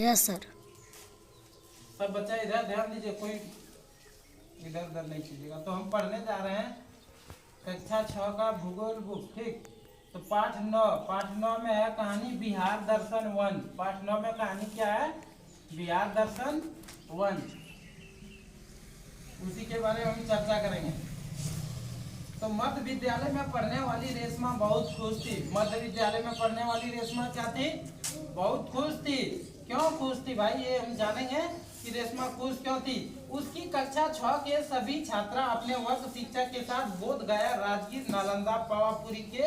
Yes sir. सब बच्चा इधर ध्यान दीजिए, कोई इधर उधर नहीं कीजिएगा। तो हम पढ़ने जा रहे हैं कक्षा 6 का भूगोल बुक। ठीक, तो पाठ 9 में है कहानी बिहार दर्शन 1। पाठ 9 में कहानी क्या है? बिहार दर्शन 1, उसी के बारे में हम चर्चा करेंगे। तो मध्य विद्यालय में पढ़ने वाली रेशमा बहुत खुश थी। मध्य विद्यालय में पढ़ने वाली रेशमा क्या थी? बहुत खुश थी। क्यों खुश थी भाई, ये हम जानेंगे कि रेशमा खुश क्यों थी। उसकी कक्षा 6 के सभी छात्रा अपने वर्ग शिक्षक के साथ बोध गया, राजगीर, नालंदा, पावापुरी के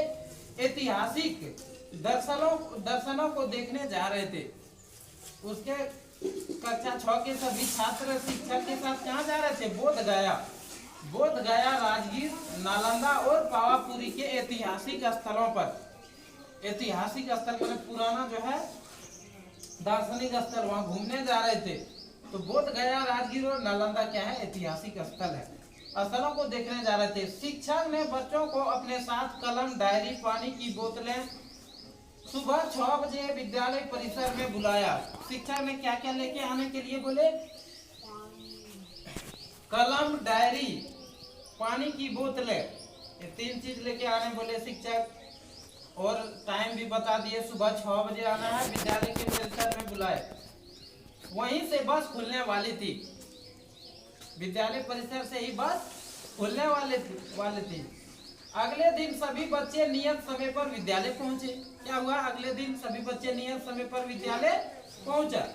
ऐतिहासिक दर्शनों को देखने जा रहे थे। उसके कक्षा 6 के सभी छात्र शिक्षक के साथ कहाँ जा रहे थे? बोध गया, राजगीर, नालंदा और पावापुरी के ऐतिहासिक स्थलों पर। ऐतिहासिक स्थल पर पुराना जो है दार्शनिक स्थल, वहां घूमने जा रहे थे। तो बोध गया, राजगीर और नालंदा क्या है? ऐतिहासिक स्थल है। स्थलों को देखने जा रहे थे। शिक्षक ने बच्चों को अपने साथ कलम, डायरी, पानी की बोतलें सुबह 6 बजे विद्यालय परिसर में बुलाया। शिक्षक ने क्या क्या लेके आने के लिए बोले? कलम, डायरी, पानी की बोतलें, ये 3 चीज लेके आने बोले शिक्षक। और टाइम भी बता दिए, सुबह 6 बजे आना है, विद्यालय के परिसर में बुलाए। वहीं से बस खुलने वाली थी। विद्यालय परिसर से ही बस खुलने वाले थी। अगले दिन सभी बच्चे नियत समय पर विद्यालय पहुंचे। क्या हुआ? अगले दिन सभी बच्चे नियत समय पर विद्यालय पहुंचा।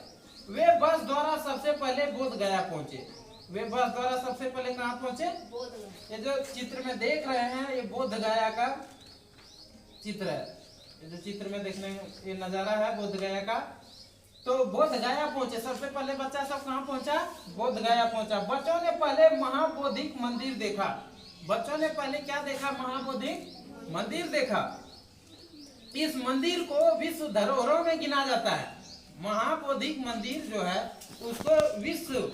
वे बस द्वारा सबसे पहले बोध गया पहुंचे। वे बस द्वारा सबसे पहले कहाँ पहुंचे? ये जो चित्र में देख रहे हैं, ये बोध गया का चित्र है। ये जो चित्र में देखने ये नजारा है बोध गया का। तो बोध गया पहुंचे, सबसे पहले बच्चा सब कहाँ पहुंचा? बोध गया पहुंचा। बच्चों ने पहले महाबोधिक मंदिर देखा। बच्चों ने पहले क्या देखा? महाबोधिक मंदिर देखा। इस मंदिर को विश्व धरोहरों में गिना जाता है। महाबोधिक मंदिर जो है उसको विश्व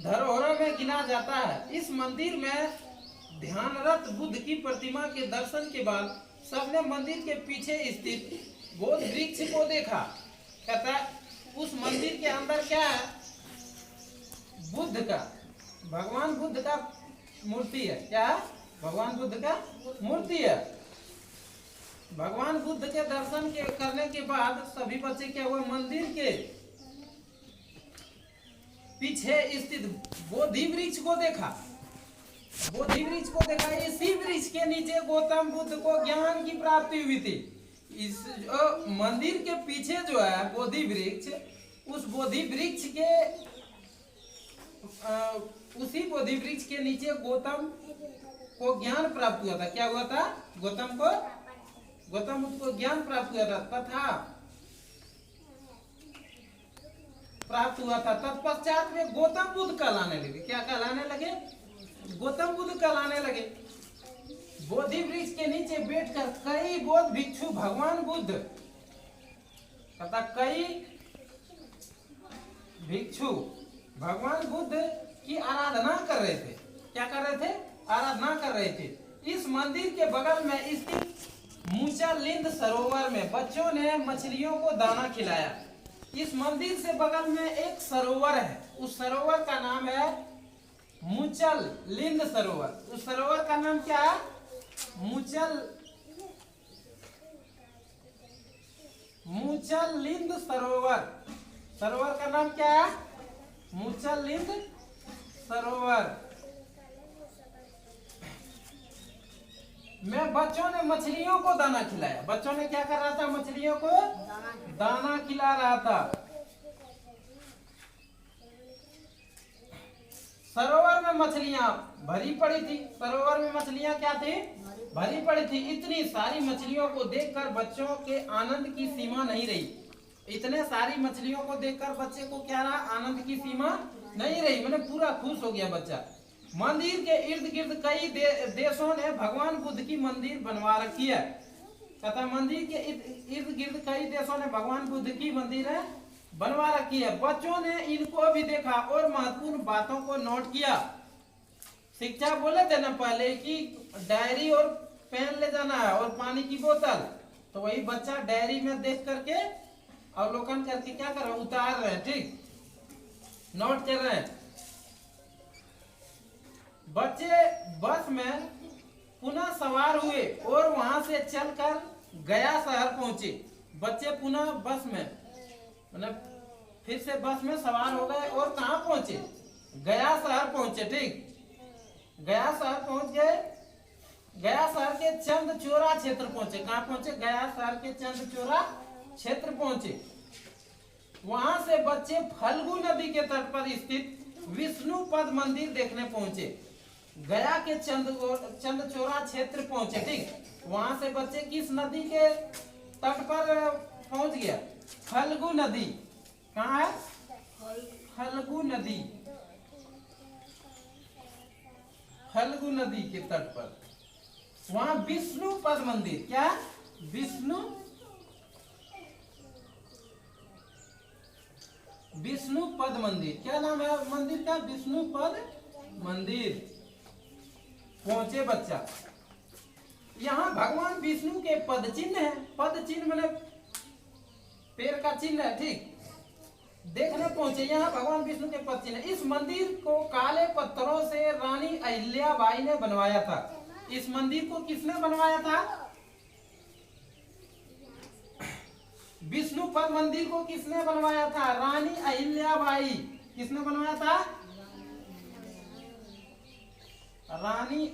धरोहरों में गिना जाता है। इस मंदिर में ध्यानरत बुद्ध की प्रतिमा के दर्शन के बाद सबने मंदिर के पीछे स्थित बोध वृक्ष को देखा। कहता है उस मंदिर के अंदर क्या है? बुद्ध का, भगवान बुद्ध का मूर्ति है। क्या है? भगवान बुद्ध का मूर्ति है। भगवान बुद्ध के दर्शन करने के बाद सभी बच्चे क्या हुआ? मंदिर के पीछे स्थित बोधि वृक्ष को देखा। बोधि वृक्ष को देखा। इसी वृक्ष के नीचे गौतम बुद्ध को ज्ञान की प्राप्ति हुई थी। इस मंदिर के पीछे जो है बोधि वृक्ष, उस बोधि वृक्ष के उसी बोधि वृक्ष के नीचे गौतम को ज्ञान प्राप्त हुआ था। क्या हुआ था? गौतम बुद्ध को ज्ञान प्राप्त हुआ था। तत्पश्चात में गौतम बुद्ध कहलाने लगे। क्या कहलाने लगे? गौतम बुद्ध कहलाने लगे। बोधि वृक्ष के नीचे बैठकर कई बौद्ध भिक्षु भगवान बुद्ध तथा कई भिक्षु भगवान बुद्ध की आराधना कर रहे थे। क्या कर रहे थे? आराधना कर रहे थे। इस मंदिर के बगल में स्थित मूचालिंद सरोवर में बच्चों ने मछलियों को दाना खिलाया। इस मंदिर से बगल में एक सरोवर है। उस सरोवर का नाम है मूचालिंद सरोवर। उस सरोवर का नाम क्या है? मूचालिंद सरोवर। सरोवर का नाम क्या है? मूचालिंद सरोवर में बच्चों ने मछलियों को दाना खिलाया। बच्चों ने क्या कर रहा था? मछलियों को दाना खिला रहा था। सरोवर में मछलियां भरी पड़ी थी। सरोवर में मछलियां क्या थी? भरी पड़ी थी। इतनी सारी मछलियों को देखकर बच्चों के आनंद की सीमा नहीं रही। इतने सारी मछलियों को देखकर बच्चे को क्या रहा? आनंद की सीमा नहीं रही। मैंने पूरा खुश हो गया बच्चा। मंदिर के इर्द गिर्द कई देशों ने भगवान बुद्ध की मंदिर बनवा रखी है। तथा मंदिर के इर्द गिर्द कई देशों ने भगवान बुद्ध की मंदिर बनवा रखी है। बच्चों ने इनको भी देखा और महत्वपूर्ण बातों को नोट किया। शिक्षक बोले थे ना पहले कि डायरी और पेन ले जाना है और पानी की बोतल, तो वही बच्चा डायरी में देख करके अवलोकन करके क्या कर रहे हैं, उतार रहे हैं, ठीक, नोट कर रहे हैं। बच्चे बस में पुनः सवार हुए और वहां से चलकर गया शहर पहुंचे। बच्चे पुनः बस में, मतलब फिर से बस में सवार हो गए और कहां पहुंचे, गया शहर पहुंचे, ठीक। गया शहर पहुंच गए, गया शहर के चंदचोरा क्षेत्र पहुंचे। कहां पहुंचे, गया शहर के चंदचोरा क्षेत्र पहुंचे। वहां से बच्चे फल्गु नदी के तट पर स्थित विष्णुपद मंदिर देखने पहुंचे। गया के चंदचोरा क्षेत्र पहुंचे, ठीक। वहां से बच्चे किस नदी के तट पर पहुंच गया, फल्गु नदी। कहाँ है, फल्गु नदी, फल्गु नदी के तट पर। वहां विष्णुपद मंदिर, क्या, विष्णुपद मंदिर, क्या नाम है मंदिर का, विष्णुपद मंदिर पहुंचे बच्चा। यहाँ भगवान विष्णु के पद चिन्ह है, पद चिन्ह मतलब पैर का चिन्ह है, ठीक, देखने पहुंचे। यहाँ भगवान विष्णु के पद चिन्ह। इस मंदिर को काले पत्थरों से रानी अहिल्याबाई ने बनवाया था। इस मंदिर को किसने बनवाया था, विष्णुपद मंदिर को किसने बनवाया था, रानी अहिल्याबाई। किसने बनवाया था, रानी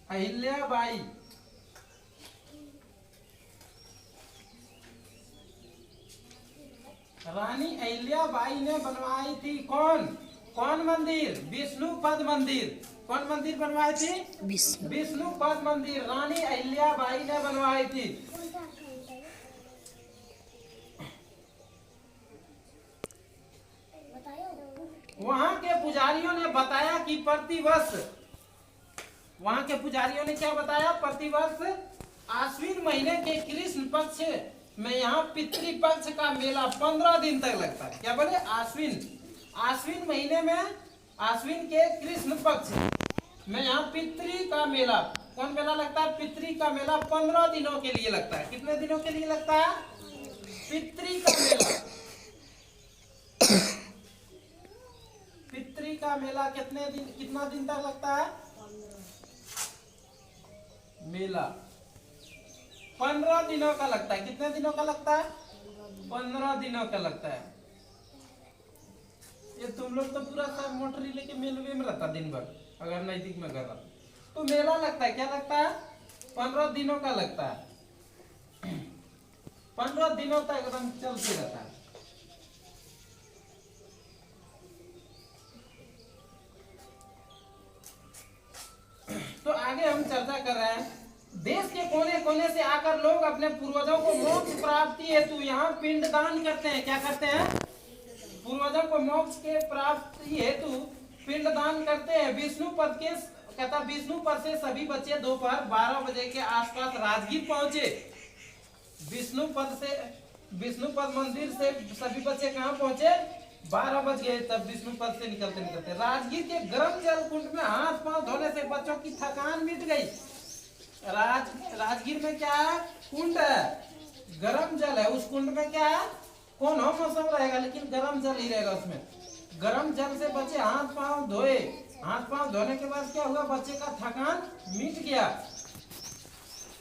अहिल्याबाई। रानी अहिल्याबाई ने बनवाई थी। कौन मंदिर, विष्णुपद मंदिर। कौन मंदिर बनवाई थी, विष्णुपद मंदिर रानी अहिल्याबाई ने बनवाई थी। वहां के पुजारियों ने बताया कि प्रतिवर्ष, वहां के पुजारियों ने क्या बताया, प्रतिवर्ष आश्विन महीने के कृष्ण पक्ष में यहाँ पितृपक्ष का मेला 15 दिन तक लगता है। क्या बोले, आश्विन महीने में, आश्विन के कृष्ण पक्ष में यहाँ पितृ का मेला, कौन मेला लगता है, पितृ का मेला 15 दिनों के लिए लगता है। कितने दिनों के लिए लगता है, पितृ का मेला। पितृ का मेला कितना दिन तक लगता है, मेला 15 दिनों का लगता है। कितने दिनों का लगता है, 15 दिनों का लगता है। ये तुम लोग तो पूरा सब मोटरी लेके मेलवे में रहता दिन भर, अगर नजदीक में कर रहा तो मेला लगता है। क्या लगता है, 15 दिनों का लगता है। 15 दिनों तक एकदम चलते रहता है। तो आगे हम चर्चा कर रहे हैं, देश के कोने कोने से आकर लोग अपने पूर्वजों को मोक्ष प्राप्ति हेतु यहाँ पिंडदान करते हैं। क्या करते हैं, पूर्वजों को मोक्ष के प्राप्ति हेतु पिंडदान करते हैं। विष्णुपद के कहता, विष्णुपद से सभी बच्चे दोपहर 12 बजे के आसपास राजगीर पहुंचे। विष्णुपद मंदिर से सभी बच्चे कहाँ पहुंचे, 12 बज गए तब विष्णुपद से निकलते राजगीर के गर्म जल कुंड में हाथ पांव धोने से बच्चों की थकान मिट गई। राजगीर में क्या है, कुंड है, गर्म जल है। उस कुंड में क्या है, कौन हो मौसम रहेगा लेकिन गर्म जल ही रहेगा उसमें। गर्म जल से बच्चे हाथ पांव धोए। हाथ पांव धोने के बाद क्या हुआ, बच्चे का थकान मिट गया।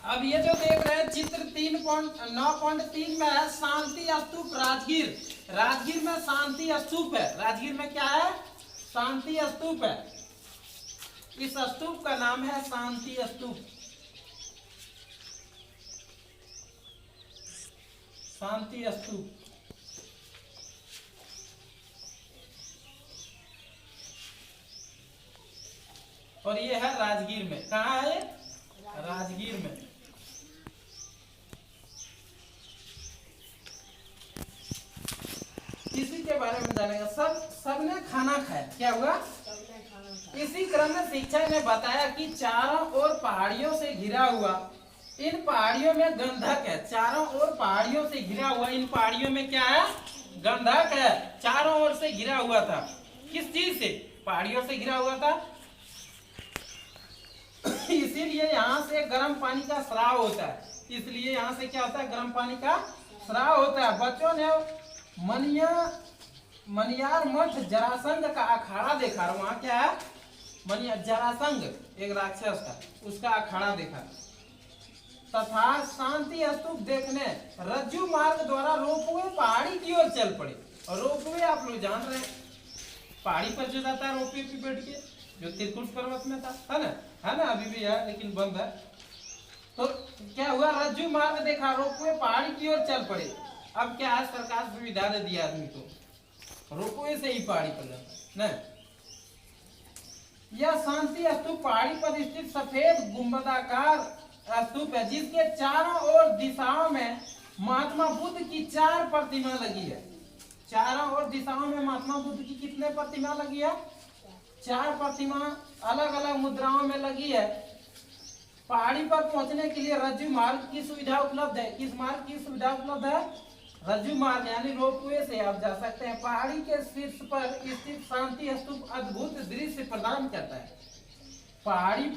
अब ये जो देख रहे हैं चित्र 3.9.3 में है, शांति स्तूप राजगीर। राजगीर में शांति स्तूप है। राजगीर में क्या है, शांति स्तूप है। इस स्तूप का नाम है शांति स्तूप। शांति स्तूप। और ये है राजगीर में। कहाँ है, राजगीर में। इसी के बारे में जानेगा। सबने खाना खाया। क्या हुआ, इसी क्रम में शिक्षक ने बताया कि चारों ओर पहाड़ियों से घिरा हुआ इन पहाड़ियों में गंधक है। चारों ओर पहाड़ियों से घिरा हुआ इन पहाड़ियों में क्या है, गंधक है। चारों ओर से घिरा हुआ था। किस चीज से, पहाड़ियों से घिरा हुआ था। इसीलिए यहाँ से गर्म पानी का स्राव होता है। इसलिए यहाँ से क्या होता है, गर्म पानी का स्राव होता है। बच्चों ने मनियार मठ जरासंध का अखाड़ा देखा, और वहाँ क्या है, जरासंध एक राक्षस था, उसका अखाड़ा देखा। तथा शांति स्तूप देखने रज्जू मार्ग द्वारा रोपवे पहाड़ी की ओर चल पड़े। और रोपवे आप लोग जान रहे हैं, पहाड़ी पर जो जाता है रोपवे पे बैठ के, जो त्रिकुट पर्वत में था, है ना, अभी भी है लेकिन बंद है। तो क्या हुआ, रज्जू मार्ग देखा, रोपवे पहाड़ी की ओर चल पड़े। अब क्या है, सरकार सुविधा दे दिया आदमी को, रोपवे से ही पहाड़ी पर जाता है। यह शांति स्तूप पहाड़ी पर स्थित सफेद गुंबदाकार स्तूप है, जिसके चारों ओर दिशाओं में महात्मा बुद्ध की 4 प्रतिमा लगी है। चारों ओर दिशाओं में महात्मा बुद्ध की कितने प्रतिमा लगी है, 4 प्रतिमा अलग अलग मुद्राओं में लगी है। पहाड़ी पर पहुंचने के लिए रज्जू मार्ग की सुविधा उपलब्ध है। किस मार्ग की सुविधा उपलब्ध है, रज्जू मार्ग यानी रोपवे से आप जा सकते हैं। पहाड़ी के शीर्ष पर स्थित शांति स्तूप अद्भुत दृश्य प्रदान करता है। पहाड़ी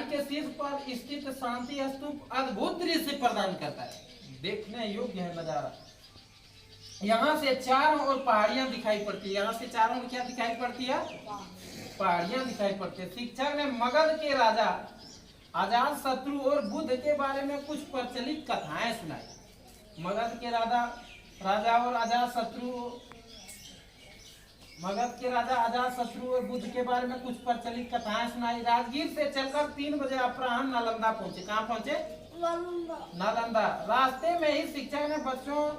के शीर्ष पर स्थित शांति स्तूप अद्भुत दृश्य प्रदान करता है, देखने योग्य है नजारा। यहाँ से चारों ओर पहाड़ियां दिखाई पड़ती है। यहाँ से चारों ओर क्या दिखाई पड़ती है, पहाड़ियां दिखाई पड़ती है। शिक्षक ने मगध के राजा अजात शत्रु और बुद्ध के बारे में कुछ प्रचलित कथाएं सुनाई। मगध के राजा और अजात शत्रु और बुद्ध के बारे में कुछ प्रचलित कथाएं सुनाई। राजगीर से चलकर 3 बजे अपराह्न नालंदा पहुंचे। कहाँ पहुंचे, नालंदा। रास्ते में ही शिक्षक ने बच्चों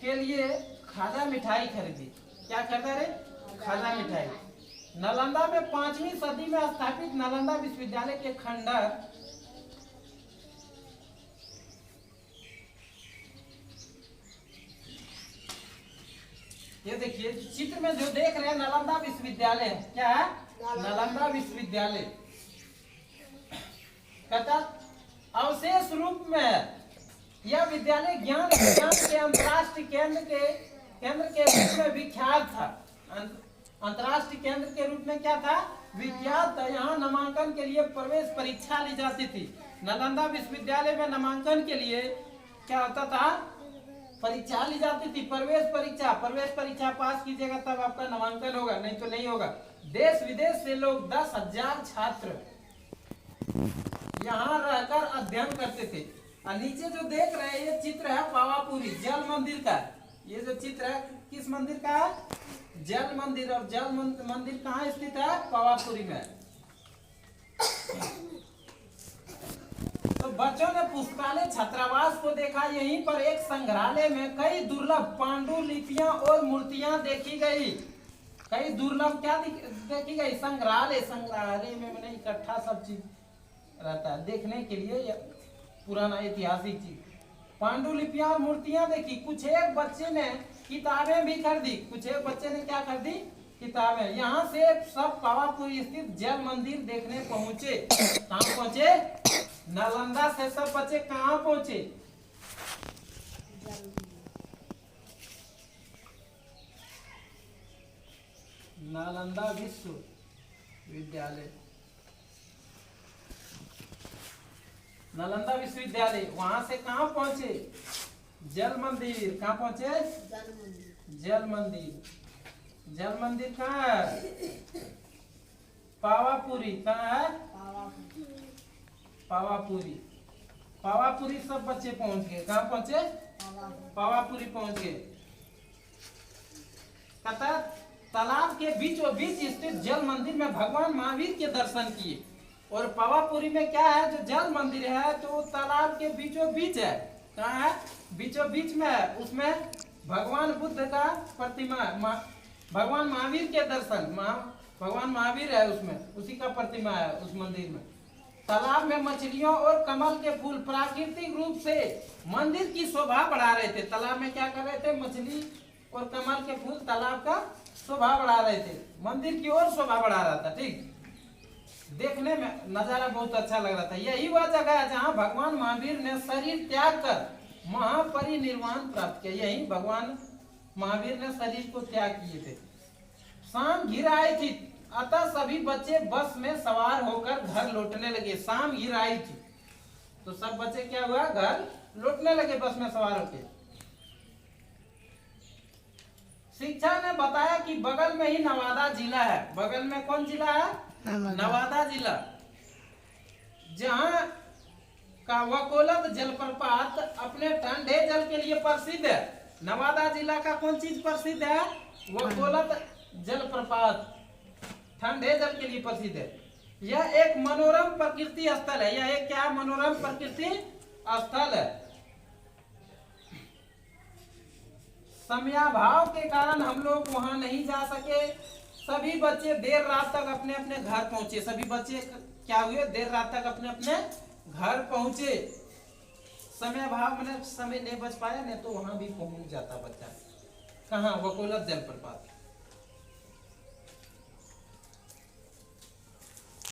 के लिए खाजा मिठाई खरीदी। क्या खरीदा रे, खाजा मिठाई। नालंदा में 5वीं सदी में स्थापित नालंदा विश्वविद्यालय के खंडहर ये देखिए चित्र में जो देख रहे हैं नालंदा विश्वविद्यालय, क्या है, नालंदा विश्वविद्यालय। कहता अवशेष रूप में यह विद्यालय ज्ञान विज्ञान के अंतरराष्ट्रीय केंद्र के रूप में विख्यात था। अंतरराष्ट्रीय केंद्र के रूप में क्या था, विख्यात था। यहाँ नामांकन के लिए प्रवेश परीक्षा ली जाती थी। नालंदा विश्वविद्यालय में नामांकन के लिए क्या होता था, परीक्षा ली जाती थी, प्रवेश परीक्षा पास कीजिएगा तब आपका नामांकन होगा, नहीं तो नहीं होगा। देश विदेश से लोग 10,000 छात्र यहाँ रहकर अध्ययन करते थे। और नीचे जो देख रहे हैं ये चित्र है पावापुरी जल मंदिर का। ये जो चित्र है किस मंदिर का है, जल मंदिर। और जल मंदिर कहाँ स्थित है, पावापुरी में। तो बच्चों ने पुस्तकालय छात्रावास को देखा। यहीं पर एक संग्रहालय में कई दुर्लभ पांडुलिपियां और मूर्तियां देखी गई। कई दुर्लभ क्या देखी गई, संग्रहालय में मैंने इकट्ठा सब चीज रहता है देखने के लिए, पुराना ऐतिहासिक चीज। पांडुलिपियां और मूर्तियां देखी। कुछ एक बच्चे ने किताबें भी खरीदी। कुछ एक बच्चे ने क्या खरीदी, किताबें। यहाँ से सब पावापुरी स्थित जल मंदिर देखने पहुंचे। कहाँ पहुंचे, नालंदा से सब बच्चे कहाँ पहुंचे, नालंदा विश्वविद्यालय। नालंदा विश्वविद्यालय वहां से कहाँ पहुंचे, जल मंदिर। कहाँ पहुंचे, जल मंदिर कहाँ है, पावापुरी। कहाँ है, पावापुरी सब बच्चे पहुंच गए। कहाँ पहुंचे, पावापुरी पहुंच गए। कहता तालाब के बीचों बीच स्थित जल मंदिर में भगवान महावीर के दर्शन किए। और पावापुरी में क्या है, जो जल मंदिर है तो तालाब के बीचों बीच है। कहाँ है, बीचों बीच में है। उसमें भगवान बुद्ध का प्रतिमा, भगवान महावीर के दर्शन, भगवान महावीर है उसमें, उसी का प्रतिमा है उस मंदिर में। तालाब में मछलियों और कमल के फूल प्राकृतिक रूप से मंदिर की शोभा बढ़ा रहे थे। तालाब में क्या कर रहे थे, मछली और कमल के फूल तालाब का शोभा बढ़ा रहे थे, मंदिर की ओर शोभा बढ़ा रहा था। ठीक, देखने में नजारा बहुत अच्छा लग रहा था। यही वह जगह है जहाँ भगवान महावीर ने शरीर त्याग कर महापरिनिर्वाण प्राप्त किया। यही भगवान महावीर ने शरीर को त्याग किए थे। शाम घिर आई थी, अतः सभी बच्चे बस में सवार होकर घर लौटने लगे। शाम घिर आई थी, तो सब बच्चे क्या हुआ, घर लौटने लगे बस में सवार होके। शिक्षा ने बताया कि बगल में ही नवादा जिला है। बगल में कौन जिला है? नवादा जिला, जहां का वकोलत जलप्रपात अपने ठंडे जल के लिए प्रसिद्ध है। नवादा जिला का कौन चीज प्रसिद्ध है? वकोलत जलप्रपात ठंडे जल के लिए प्रसिद्ध है। यह एक मनोरम प्रकृति स्थल है। यह एक क्या? मनोरम प्रकृति स्थल है। समयाभाव के कारण हम लोग वहां नहीं जा सके। सभी बच्चे देर रात तक अपने अपने घर पहुंचे। सभी बच्चे क्या हुए? देर रात तक अपने अपने घर पहुंचे। समयाभाव मैंने समय नहीं बच पाया, नहीं तो वहां भी पहुंच जाता बच्चा। कहाँ? वकोलत जलप्रपात।